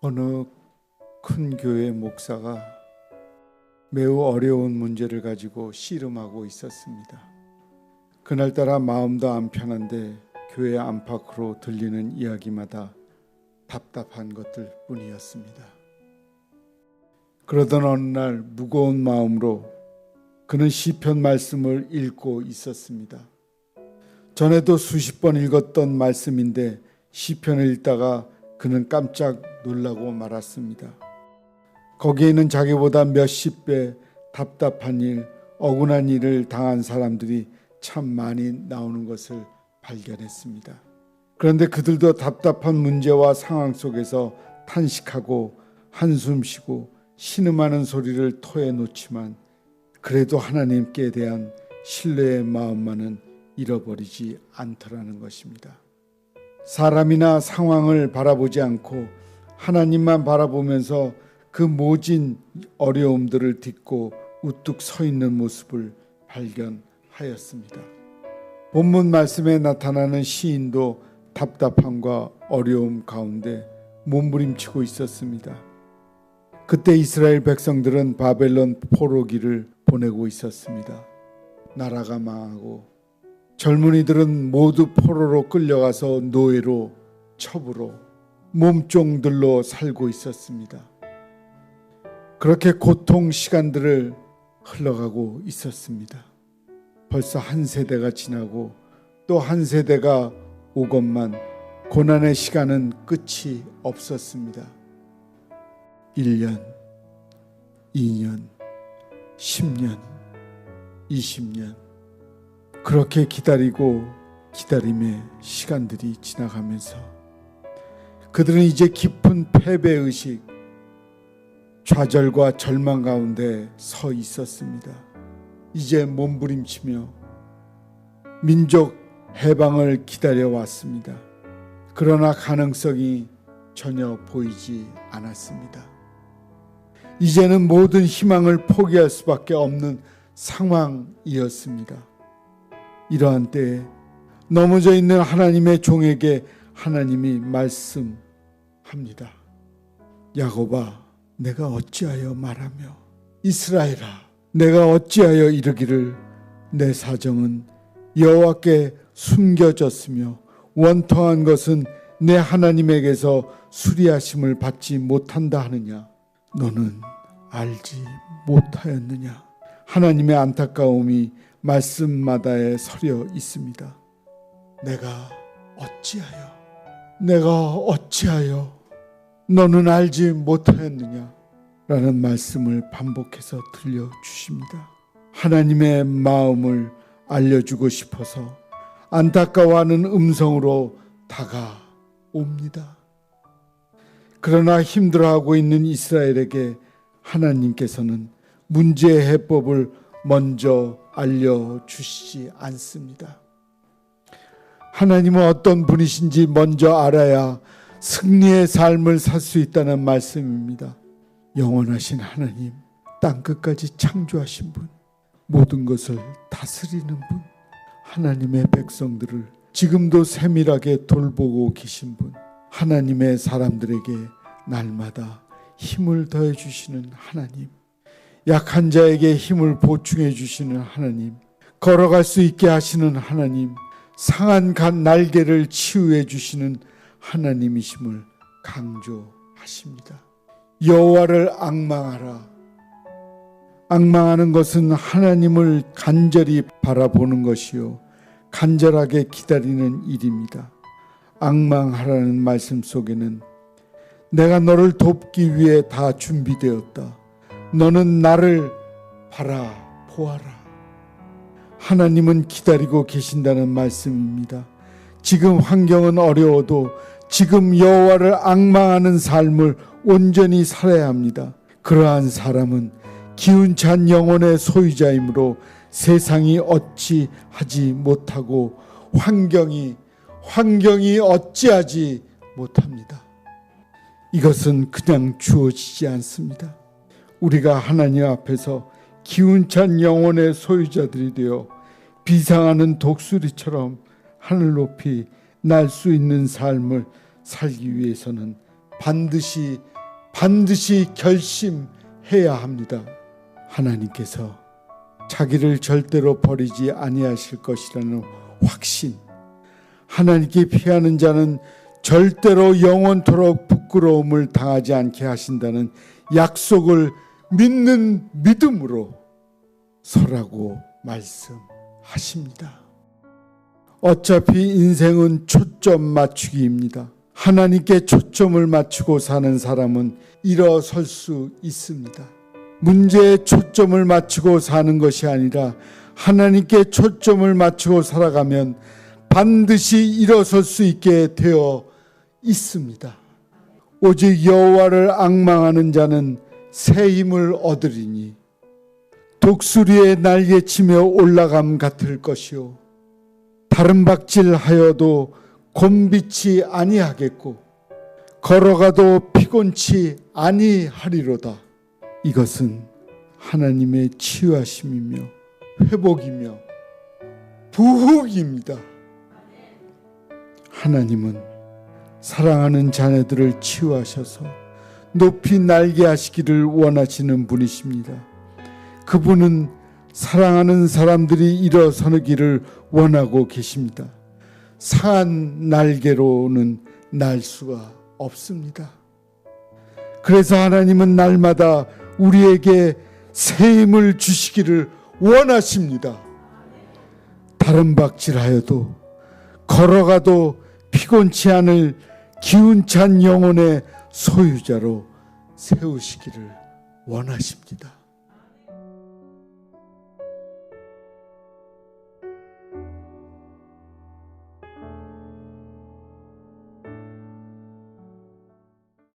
어느 큰 교회 목사가 매우 어려운 문제를 가지고 씨름하고 있었습니다. 그날따라 마음도 안 편한데 교회 안팎으로 들리는 이야기마다 답답한 것들 뿐이었습니다. 그러던 어느 날 무거운 마음으로 그는 시편 말씀을 읽고 있었습니다. 전에도 수십 번 읽었던 말씀인데 시편을 읽다가 그는 깜짝 놀라고 말았습니다. 거기에는 자기보다 몇십 배 답답한 일, 억울한 일을 당한 사람들이 참 많이 나오는 것을 발견했습니다. 그런데 그들도 답답한 문제와 상황 속에서 탄식하고 한숨 쉬고 신음하는 소리를 토해놓지만 그래도 하나님께 대한 신뢰의 마음만은 잃어버리지 않더라는 것입니다. 사람이나 상황을 바라보지 않고 하나님만 바라보면서 그 모진 어려움들을 딛고 우뚝 서 있는 모습을 발견하였습니다. 본문 말씀에 나타나는 시인도 답답함과 어려움 가운데 몸부림치고 있었습니다. 그때 이스라엘 백성들은 바벨론 포로기를 보내고 있었습니다. 나라가 망하고 젊은이들은 모두 포로로 끌려가서 노예로 첩으로 몸종들로 살고 있었습니다. 그렇게 고통 시간들을 흘러가고 있었습니다. 벌써 한 세대가 지나고 또 한 세대가 오건만 고난의 시간은 끝이 없었습니다. 1년, 2년, 10년, 20년 그렇게 기다리고 기다림의 시간들이 지나가면서 그들은 이제 깊은 패배의식, 좌절과 절망 가운데 서 있었습니다. 이제 몸부림치며 민족 해방을 기다려왔습니다. 그러나 가능성이 전혀 보이지 않았습니다. 이제는 모든 희망을 포기할 수밖에 없는 상황이었습니다. 이러한 때에 넘어져 있는 하나님의 종에게 하나님이 말씀합니다. 야곱아, 내가 어찌하여 말하며 이스라엘아, 내가 어찌하여 이르기를 내 사정은 여호와께 숨겨졌으며 원통한 것은 내 하나님에게서 수리하심을 받지 못한다 하느냐. 너는 알지 못하였느냐. 하나님의 안타까움이 말씀마다에 서려 있습니다. 내가 어찌하여 너는 알지 못하였느냐 라는 말씀을 반복해서 들려주십니다. 하나님의 마음을 알려주고 싶어서 안타까워하는 음성으로 다가옵니다. 그러나 힘들어하고 있는 이스라엘에게 하나님께서는 문제의 해법을 먼저 알려주시지 않습니다. 하나님은 어떤 분이신지 먼저 알아야 승리의 삶을 살 수 있다는 말씀입니다. 영원하신 하나님, 땅끝까지 창조하신 분, 모든 것을 다스리는 분, 하나님의 백성들을 지금도 세밀하게 돌보고 계신 분, 하나님의 사람들에게 날마다 힘을 더해 주시는 하나님, 약한 자에게 힘을 보충해 주시는 하나님, 걸어갈 수 있게 하시는 하나님, 상한 날개를 치유해 주시는 하나님이심을 강조하십니다. 여호와를 앙망하라. 앙망하는 것은 하나님을 간절히 바라보는 것이요 간절하게 기다리는 일입니다. 앙망하라는 말씀 속에는 내가 너를 돕기 위해 다 준비되었다. 너는 나를 바라보아라. 하나님은 기다리고 계신다는 말씀입니다. 지금 환경은 어려워도 지금 여호와를 앙망하는 삶을 온전히 살아야 합니다. 그러한 사람은 기운찬 영혼의 소유자이므로 세상이 어찌하지 못하고 환경이 어찌하지 못합니다. 이것은 그냥 주어지지 않습니다. 우리가 하나님 앞에서 기운찬 영혼의 소유자들이 되어 비상하는 독수리처럼 하늘 높이 날 수 있는 삶을 살기 위해서는 반드시 반드시 결심해야 합니다. 하나님께서 자기를 절대로 버리지 아니하실 것이라는 확신, 하나님께 피하는 자는 절대로 영원토록 부끄러움을 당하지 않게 하신다는 약속을 믿는 믿음으로 서라고 말씀하십니다. 어차피 인생은 초점 맞추기입니다. 하나님께 초점을 맞추고 사는 사람은 일어설 수 있습니다. 문제에 초점을 맞추고 사는 것이 아니라 하나님께 초점을 맞추고 살아가면 반드시 일어설 수 있게 되어 있습니다. 오직 여호와를 앙망하는 자는 새 힘을 얻으리니 독수리의 날개치며 올라감 같을 것이요 다른 박질하여도 곤비치 아니하겠고 걸어가도 피곤치 아니하리로다. 이것은 하나님의 치유하심이며 회복이며 부흥입니다. 하나님은 사랑하는 자녀들을 치유하셔서 높이 날게 하시기를 원하시는 분이십니다. 그분은 사랑하는 사람들이 일어서기를 원하고 계십니다. 상한 날개로는 날 수가 없습니다. 그래서 하나님은 날마다 우리에게 새 힘을 주시기를 원하십니다. 다른 박질하여도 걸어가도 피곤치 않을 기운찬 영혼의 소유자로 세우시기를 원하십니다.